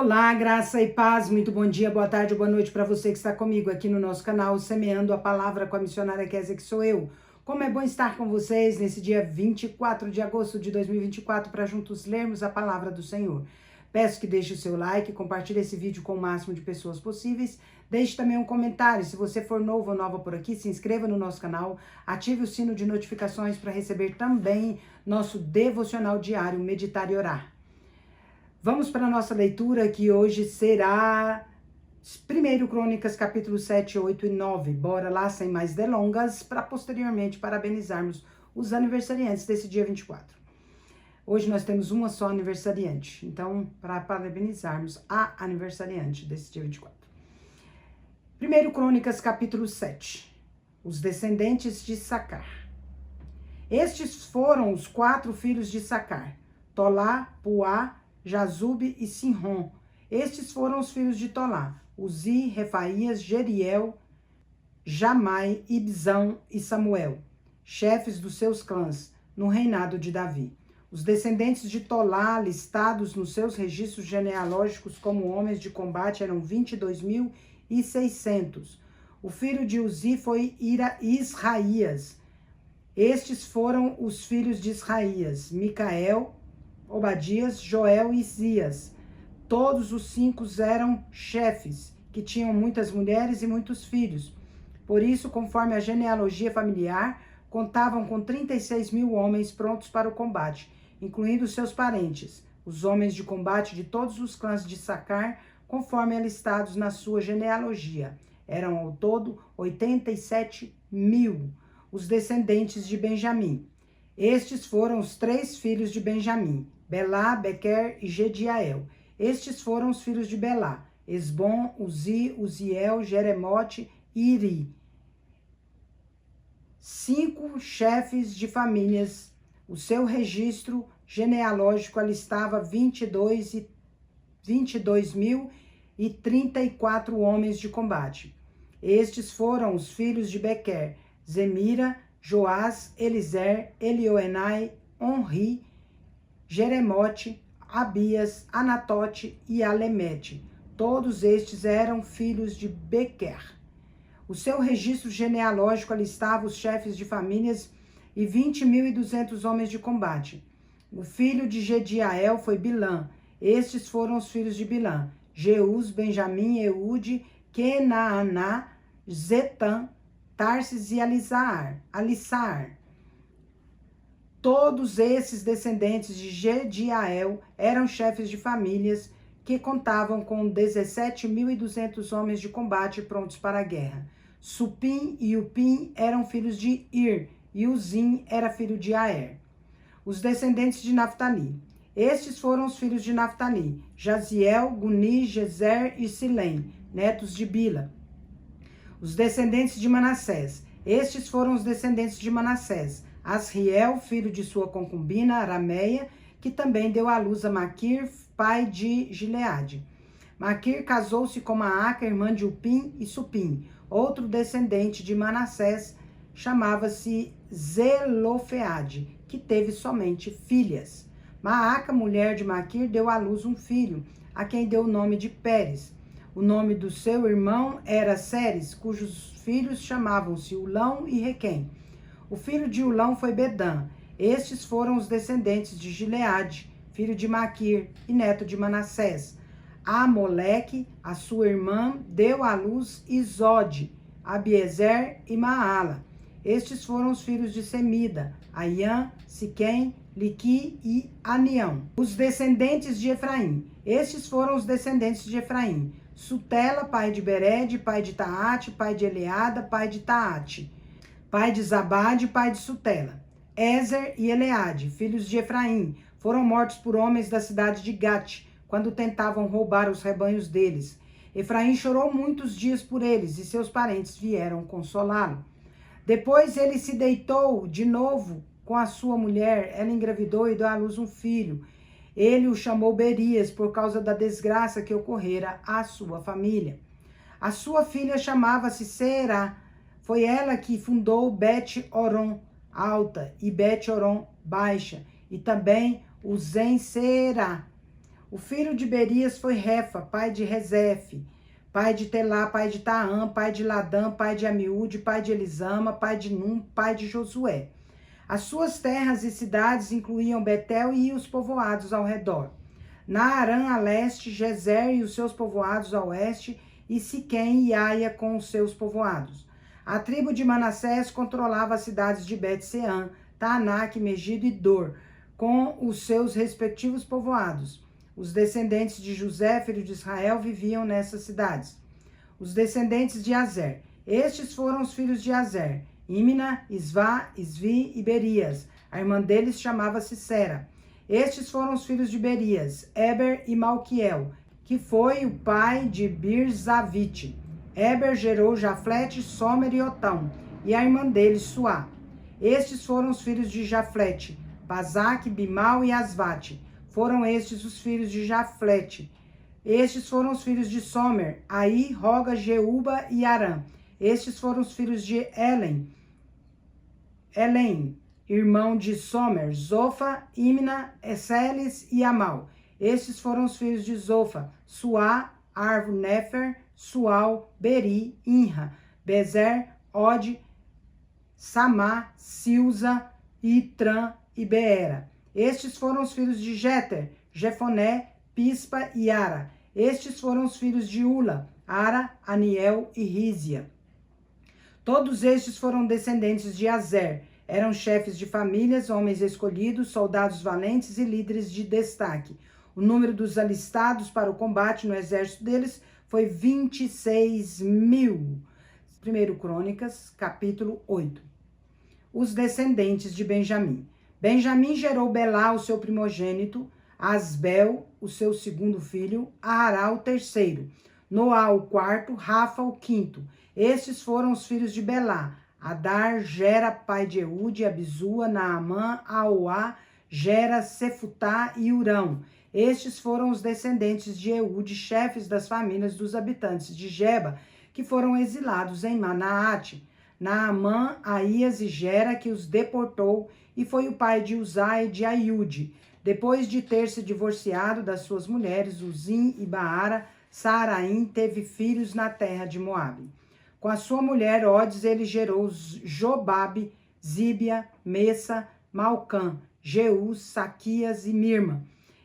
Olá, graça e paz, muito bom dia, boa tarde, boa noite para você que está comigo aqui no nosso canal Semeando a Palavra com a missionária Kézia, que sou eu. Como é bom estar com vocês nesse dia 24 de agosto de 2024 para juntos lermos a Palavra do Senhor. Peço que deixe o seu like, compartilhe esse vídeo com o máximo de pessoas possíveis. Deixe também um comentário. Se você for novo ou nova por aqui, se inscreva no nosso canal, ative o sino de notificações para receber também nosso devocional diário Meditar e Orar. Vamos para a nossa leitura, que hoje será 1 Crônicas, capítulo 7, 8 e 9. Bora lá, sem mais delongas, para posteriormente parabenizarmos os aniversariantes desse dia 24. Hoje nós temos uma só aniversariante, então, para parabenizarmos a aniversariante desse dia 24. 1 Crônicas, capítulo 7. Os descendentes de Sacar. Estes foram os 4 filhos de Sacar: Tolá, Puá, Jazube e Sinrom. Estes foram os filhos de Tolá: Uzi, Refaías, Jeriel, Jamai, Ibzão e Samuel, chefes dos seus clãs, no reinado de Davi. Os descendentes de Tolá, listados nos seus registros genealógicos como homens de combate, eram 22.600. O filho de Uzi foi Israías. Estes foram os filhos de Israías: Micael, Obadias, Joel e Isias. Todos os 5 eram chefes, que tinham muitas mulheres e muitos filhos. Por isso, conforme a genealogia familiar, contavam com 36.000 homens prontos para o combate, incluindo seus parentes, os homens de combate de todos os clãs de Sacar, conforme alistados na sua genealogia. Eram ao todo 87.000. Os descendentes de Benjamim. Estes foram os 3 filhos de Benjamim: Belá, Bequer e Gediael. Estes foram os filhos de Belá: Esbom, Uzi, Uziel, Jeremote e Iri. 5 chefes de famílias. O seu registro genealógico alistava 22.034 homens de combate. Estes foram os filhos de Bequer: Zemira, Joás, Elizer, Elioenai, Onri, Jeremote, Abias, Anatote e Alemete. Todos estes eram filhos de Bequer. O seu registro genealógico alistava os chefes de famílias e 20.200 homens de combate. O filho de Gediael foi Bilã. Estes foram os filhos de Bilã: Jeus, Benjamim, Eude, Kenaaná, Zetã, Tarsis e Alissar. Todos esses descendentes de Gediael eram chefes de famílias que contavam com 17.200 homens de combate prontos para a guerra. Supim e Upim eram filhos de Ir, e Uzim era filho de Aer. Os descendentes de Naftali. Estes foram os filhos de Naftali: Jaziel, Guni, Jezer e Silém, netos de Bila. Os descendentes de Manassés. Estes foram os descendentes de Manassés: Asriel, filho de sua concubina Arameia, que também deu à luz a Maquir, pai de Gileade. Maquir casou-se com Maaca, irmã de Upim e Supim. Outro descendente de Manassés chamava-se Zelofeade, que teve somente filhas. Maaca, mulher de Maquir, deu à luz um filho, a quem deu o nome de Pérez. O nome do seu irmão era Seres, cujos filhos chamavam-se Ulão e Requém. O filho de Ulão foi Bedã. Estes foram os descendentes de Gileade, filho de Maquir e neto de Manassés. Amoleque, a sua irmã, deu à luz Izode, Abiezer e Maala. Estes foram os filhos de Semida: Aiã, Siquém, Liqui e Anião. Os descendentes de Efraim. Estes foram os descendentes de Efraim: Sutela, pai de Bered, pai de Taate, pai de Eleada, pai de Taate, pai de Zabade, pai de Sutela. Ezer e Eleade, filhos de Efraim, foram mortos por homens da cidade de Gate, quando tentavam roubar os rebanhos deles. Efraim chorou muitos dias por eles, e seus parentes vieram consolá-lo. Depois ele se deitou de novo com a sua mulher, ela engravidou e deu à luz um filho. Ele o chamou Berias, por causa da desgraça que ocorrera à sua família. A sua filha chamava-se Será. Foi ela que fundou Bet-Oron Alta e Bet-Oron Baixa, e também o Zen-Será. O filho de Berias foi Refa, pai de Rezefe, pai de Telá, pai de Taã, pai de Ladã, pai de Amiúde, pai de Elisama, pai de Num, pai de Josué. As suas terras e cidades incluíam Betel e os povoados ao redor. Naarã a leste, Gezer e os seus povoados a oeste, e Siquém e Aia com os seus povoados. A tribo de Manassés controlava as cidades de Bet-Seã, Taanac, Megido e Dor, com os seus respectivos povoados. Os descendentes de José, filho de Israel, viviam nessas cidades. Os descendentes de Azer. Estes foram os filhos de Azer: Imna, Isvá, Isvi e Berias. A irmã deles chamava-se Sera. Estes foram os filhos de Berias: Eber e Malquiel, que foi o pai de Birzavite. Eber gerou Jaflete, Somer e Otão, e a irmã deles, Suá. Estes foram os filhos de Jaflete: Bazaque, Bimal e Asvate. Foram estes os filhos de Jaflete. Estes foram os filhos de Somer: Aí, Roga, Jeuba e Arã. Estes foram os filhos de Elém, irmão de Somer: Zofa, Imna, Esseles e Amal. Estes foram os filhos de Zofa: Suá, Arvo, Nefer, Sual, Beri, Inra, Bezer, Od, Samá, Silza, Itran e Beera. Estes foram os filhos de Jeter: Jefoné, Pispa e Ara. Estes foram os filhos de Ula: Ara, Aniel e Rízia. Todos estes foram descendentes de Azer. Eram chefes de famílias, homens escolhidos, soldados valentes e líderes de destaque. O número dos alistados para o combate no exército deles foi 26.000. 1 Crônicas, capítulo 8. Os descendentes de Benjamim. Benjamim gerou Belá, o seu primogênito, Asbel, o seu segundo filho, Ahará, o terceiro, Noá, o quarto, Rafa, o quinto. Estes foram os filhos de Belá: Adar, Gera, pai de Eude, Abizua, Naamã, Aoá, Gera, Sefutá e Urão. Estes foram os descendentes de Eude, chefes das famílias dos habitantes de Geba, que foram exilados em Manaate. Naamã, Aías e Gera, que os deportou, e foi o pai de Uzá e de Aiude. Depois de ter se divorciado das suas mulheres, Uzim e Baara, Saaraim teve filhos na terra de Moabe. Com a sua mulher Odes, ele gerou Jobabe, Zíbia, Messa, Malcã, Jeus, Saquias e Mirma.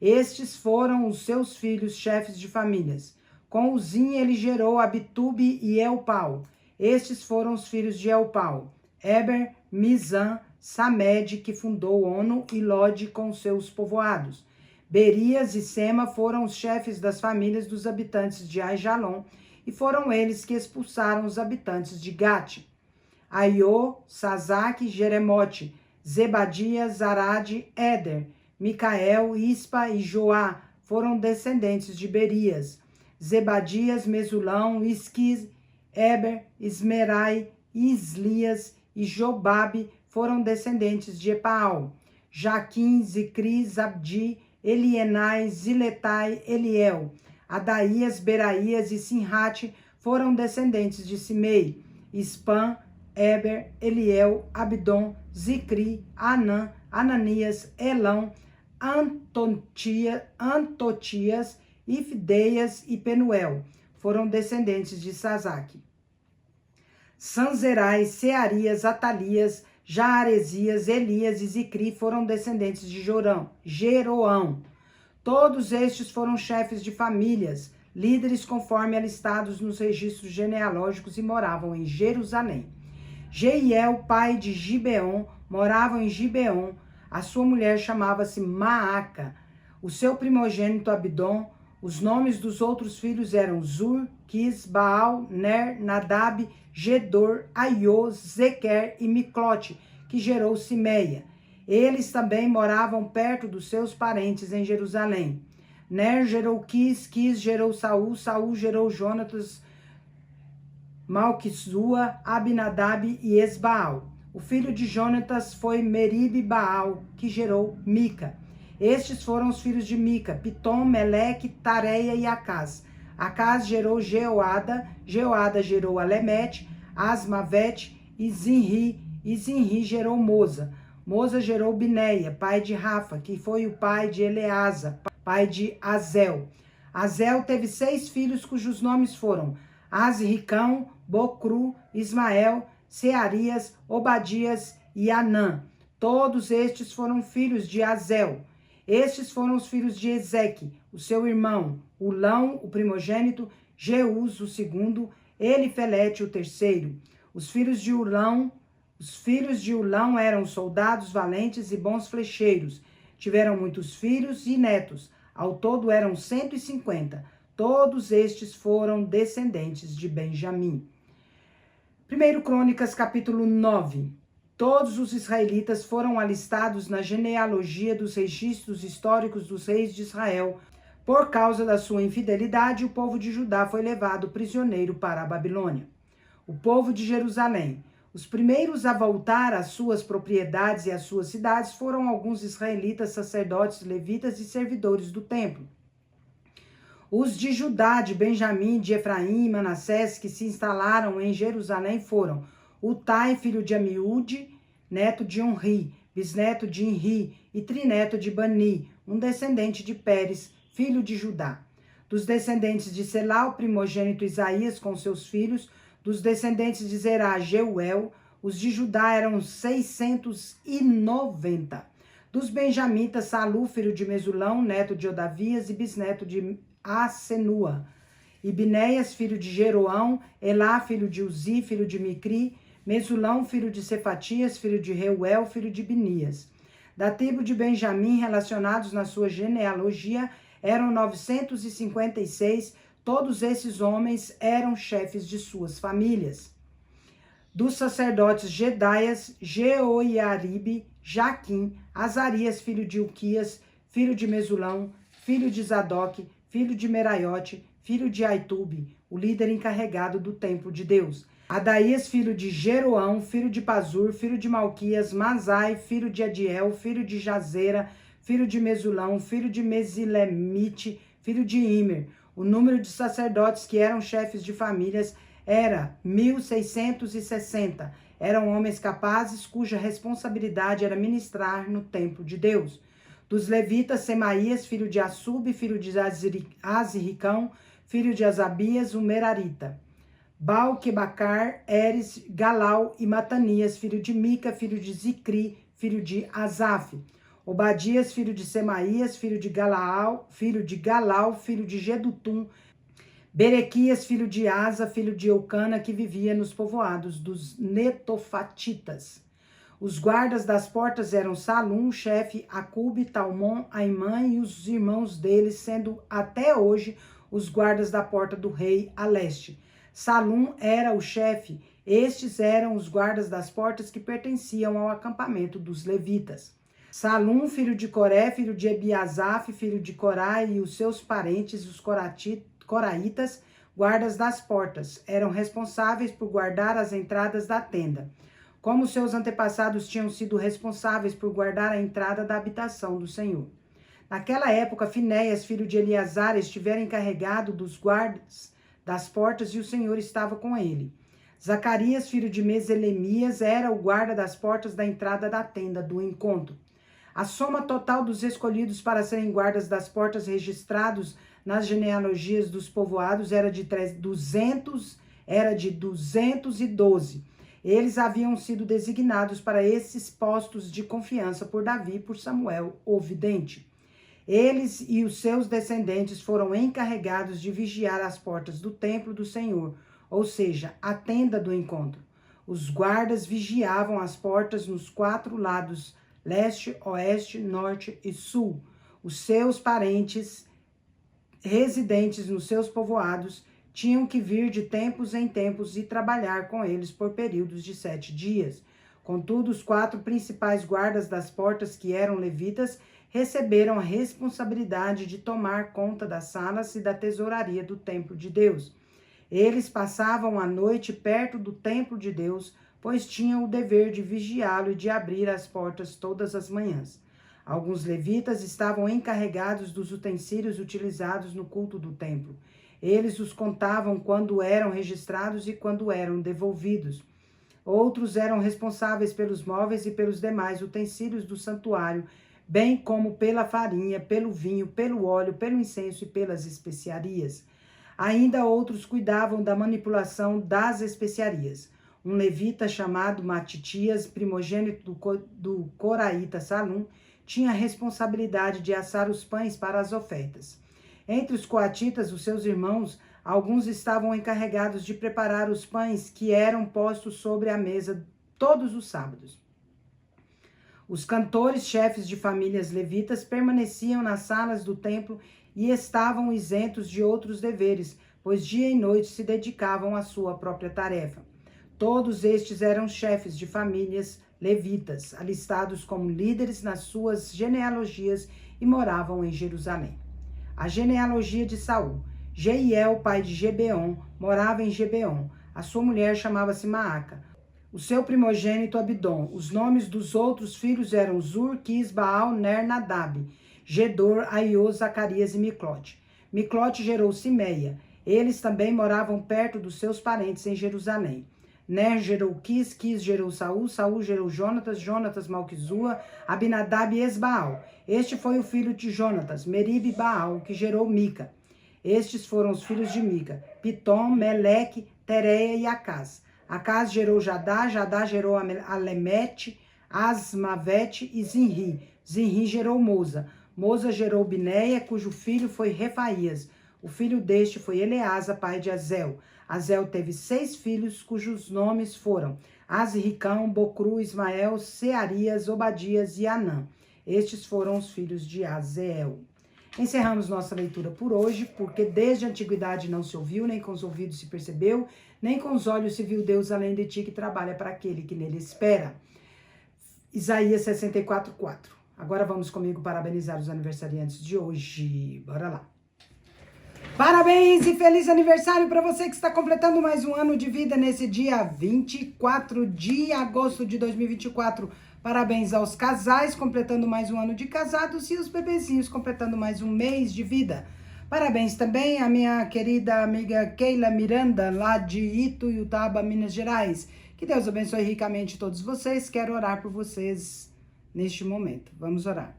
Estes foram os seus filhos, chefes de famílias. Com Uzim, ele gerou Abitube e Elpau. Estes foram os filhos de Elpau: Eber, Mizã, Samed, que fundou Ono, e Lode com seus povoados. Berias e Sema foram os chefes das famílias dos habitantes de Aijalon, e foram eles que expulsaram os habitantes de Gate. Aiô, Sazaque, Jeremote, Zebadias, Arade, Éder, Micael, Ispa e Joá foram descendentes de Berias. Zebadias, Mesulão, Isquis, Eber, Ismerai, Islias e Jobabe foram descendentes de Epaal. Jaquim, Zicri, Zabdi, Elienai, Ziletai, Eliel, Adaías, Beraías e Sinrate foram descendentes de Simei. Ispan, Eber, Eliel, Abdon, Zicri, Anã, Ananias, Elão, Antotias, Ifdeias e Penuel foram descendentes de Sazaque. Sanzerai, Searias, Atalias, Jaaresias, Elias e Zicri foram descendentes de Jeroão. Todos estes foram chefes de famílias, líderes conforme alistados nos registros genealógicos, e moravam em Jerusalém. Jeiel, pai de Gibeon, morava em Gibeon. A sua mulher chamava-se Maaca. O seu primogênito Abdon. Os nomes dos outros filhos eram Zur, Quis, Baal, Ner, Nadab, Gedor, Aiô, Zequer e Miclote, que gerou Simeia. Eles também moravam perto dos seus parentes em Jerusalém. Ner gerou Quis, Quis gerou Saul, Saul gerou Jonatas, Malquissua, Abinadab e Esbaal. O filho de Jonatas foi Meribe Baal, que gerou Mica. Estes foram os filhos de Mica: Pitom, Meleque, Tareia e Acaz. Acaz gerou Jeoada, Jeoada gerou Alemete, Asmavete e Zinri gerou Moza. Moza gerou Bineia, pai de Rafa, que foi o pai de Eleasa, pai de Azel. Azel teve 6 filhos, cujos nomes foram Azricão, Bocru, Ismael, Searias, Obadias e Anã. Todos estes foram filhos de Azel. Estes foram os filhos de Ezeque, o seu irmão, Ulão, o primogênito, Jeús, o segundo, Elifelete, o terceiro. Os filhos de Ulão eram soldados valentes e bons flecheiros. Tiveram muitos filhos e netos. Ao todo eram 150. Todos estes foram descendentes de Benjamim. 1 Crônicas, capítulo 9. Todos os israelitas foram alistados na genealogia dos registros históricos dos reis de Israel. Por causa da sua infidelidade, o povo de Judá foi levado prisioneiro para a Babilônia. O povo de Jerusalém. Os primeiros a voltar às suas propriedades e às suas cidades foram alguns israelitas, sacerdotes, levitas e servidores do templo. Os de Judá, de Benjamim, de Efraim e Manassés que se instalaram em Jerusalém foram Utai, filho de Amiúde, neto de Onri, bisneto de Inri e trineto de Bani, um descendente de Pérez, filho de Judá. Dos descendentes de Selá, o primogênito Isaías com seus filhos. Dos descendentes de Zerá, Jeuel. Os de Judá eram 690. Dos benjamitas, Salu, filho de Mesulão, neto de Odavias e bisneto de Asenua. E Binéias, filho de Jeroão, Elá, filho de Uzi, filho de Micri, Mesulão, filho de Cefatias, filho de Reuel, filho de Binias. Da tribo de Benjamim, relacionados na sua genealogia, eram 956. Todos esses homens eram chefes de suas famílias. Dos sacerdotes Jedaias, Jeoiaribe, Jaquim, Azarias, filho de Uquias, filho de Mesulão, filho de Zadok, filho de Meraiote, filho de Aitube, o líder encarregado do templo de Deus. Adaías, filho de Jeroão, filho de Pazur, filho de Malquias, Mazai, filho de Adiel, filho de Jazera, filho de Mesulão, filho de Mesilemite, filho de Imer. O número de sacerdotes que eram chefes de famílias era 1.660. Eram homens capazes cuja responsabilidade era ministrar no templo de Deus. Dos levitas, Semaías, filho de Assub, filho de Azricão, filho de Azabias, o Merarita. Balquebacar, Eres, Galau e Matanias, filho de Mica, filho de Zicri, filho de Asaf. Obadias, filho de Semaías, filho de Galau, filho de Gedutum. Berequias, filho de Asa, filho de Eucana, que vivia nos povoados dos Netofatitas. Os guardas das portas eram Salum, chefe, Acube, Talmon, Aimã e os irmãos deles, sendo até hoje os guardas da porta do rei a leste. Salum era o chefe. Estes eram os guardas das portas que pertenciam ao acampamento dos levitas. Salum, filho de Coré, filho de Ebiasaf, filho de Corá e os seus parentes, os coraitas, guardas das portas, eram responsáveis por guardar as entradas da tenda. Como seus antepassados tinham sido responsáveis por guardar a entrada da habitação do Senhor. Naquela época, Finéias, filho de Eleazar, estivera encarregado dos guardas das portas e o Senhor estava com ele. Zacarias, filho de Meselemias, era o guarda das portas da entrada da tenda do encontro. A soma total dos escolhidos para serem guardas das portas registrados nas genealogias dos povoados era de 212. Eles haviam sido designados para esses postos de confiança por Davi e por Samuel, o vidente. Eles e os seus descendentes foram encarregados de vigiar as portas do templo do Senhor, ou seja, a tenda do encontro. Os guardas vigiavam as portas nos 4 lados, leste, oeste, norte e sul. Os seus parentes residentes nos seus povoados tinham que vir de tempos em tempos e trabalhar com eles por períodos de 7 dias. Contudo, os 4 principais guardas das portas, que eram levitas, receberam a responsabilidade de tomar conta das salas e da tesouraria do templo de Deus. Eles passavam a noite perto do templo de Deus, pois tinham o dever de vigiá-lo e de abrir as portas todas as manhãs. Alguns levitas estavam encarregados dos utensílios utilizados no culto do templo. Eles os contavam quando eram registrados e quando eram devolvidos. Outros eram responsáveis pelos móveis e pelos demais utensílios do santuário, bem como pela farinha, pelo vinho, pelo óleo, pelo incenso e pelas especiarias. Ainda outros cuidavam da manipulação das especiarias. Um levita chamado Matitias, primogênito do coraíta Salum, tinha a responsabilidade de assar os pães para as ofertas. Entre os coatitas, os seus irmãos, alguns estavam encarregados de preparar os pães que eram postos sobre a mesa todos os sábados. Os cantores, chefes de famílias levitas, permaneciam nas salas do templo e estavam isentos de outros deveres, pois dia e noite se dedicavam à sua própria tarefa. Todos estes eram chefes de famílias levitas, alistados como líderes nas suas genealogias e moravam em Jerusalém. A genealogia de Saul. Jeiel, pai de Gebeon, morava em Gebeon. A sua mulher chamava-se Maaca. O seu primogênito Abidom. Os nomes dos outros filhos eram Zur, Quis, Baal, Ner, Nadab, Gedor, Aiô, Zacarias e Miclote. Miclote gerou Simeia. Eles também moravam perto dos seus parentes em Jerusalém. Ner gerou Quis, Quis gerou Saul, Saul gerou Jonatas, Jonatas Malquizua, Abinadab e Esbaal. Este foi o filho de Jonatas, Merib e Baal, que gerou Mica. Estes foram os filhos de Mica, Pitom, Meleque, Tereia e Acaz. Acaz gerou Jadá, Jadá gerou Alemete, Asmavete e Zinri. Zinri gerou Moza. Moza gerou Bineia, cujo filho foi Refaías. O filho deste foi Eleasa, pai de Azel. Azel teve 6 filhos, cujos nomes foram Azricão, Bocru, Ismael, Searias, Obadias e Anã. Estes foram os filhos de Azeel. Encerramos nossa leitura por hoje, porque desde a antiguidade não se ouviu, nem com os ouvidos se percebeu, nem com os olhos se viu Deus além de ti, que trabalha para aquele que nele espera. Isaías 64:4. Agora vamos comigo parabenizar os aniversariantes de hoje. Bora lá. Parabéns e feliz aniversário para você que está completando mais um ano de vida nesse dia 24 de agosto de 2024. Parabéns aos casais completando mais um ano de casados e os bebezinhos completando mais um mês de vida. Parabéns também à minha querida amiga Keila Miranda, lá de Ituiutaba, Minas Gerais. Que Deus abençoe ricamente todos vocês. Quero orar por vocês neste momento. Vamos orar.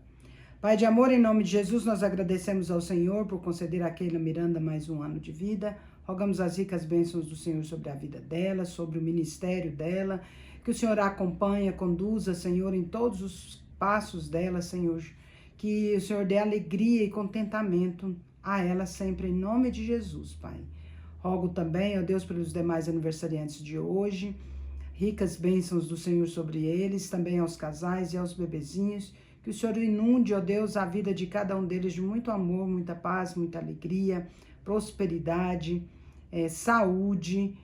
Pai de amor, em nome de Jesus, nós agradecemos ao Senhor por conceder a Keila Miranda mais um ano de vida. Rogamos as ricas bênçãos do Senhor sobre a vida dela, sobre o ministério dela. Que o Senhor a acompanhe, conduza, Senhor, em todos os passos dela, Senhor. Que o Senhor dê alegria e contentamento a ela sempre, em nome de Jesus, Pai. Rogo também, ó Deus, pelos demais aniversariantes de hoje. Ricas bênçãos do Senhor sobre eles, também aos casais e aos bebezinhos. Que o Senhor inunde, ó Deus, a vida de cada um deles de muito amor, muita paz, muita alegria, prosperidade, saúde,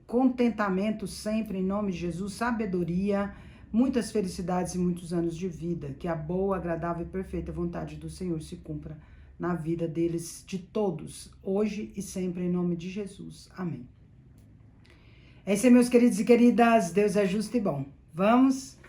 contentamento sempre, em nome de Jesus, sabedoria, muitas felicidades e muitos anos de vida. Que a boa, agradável e perfeita vontade do Senhor se cumpra na vida deles, de todos, hoje e sempre, em nome de Jesus. Amém. É isso aí, meus queridos e queridas. Deus é justo e bom. Vamos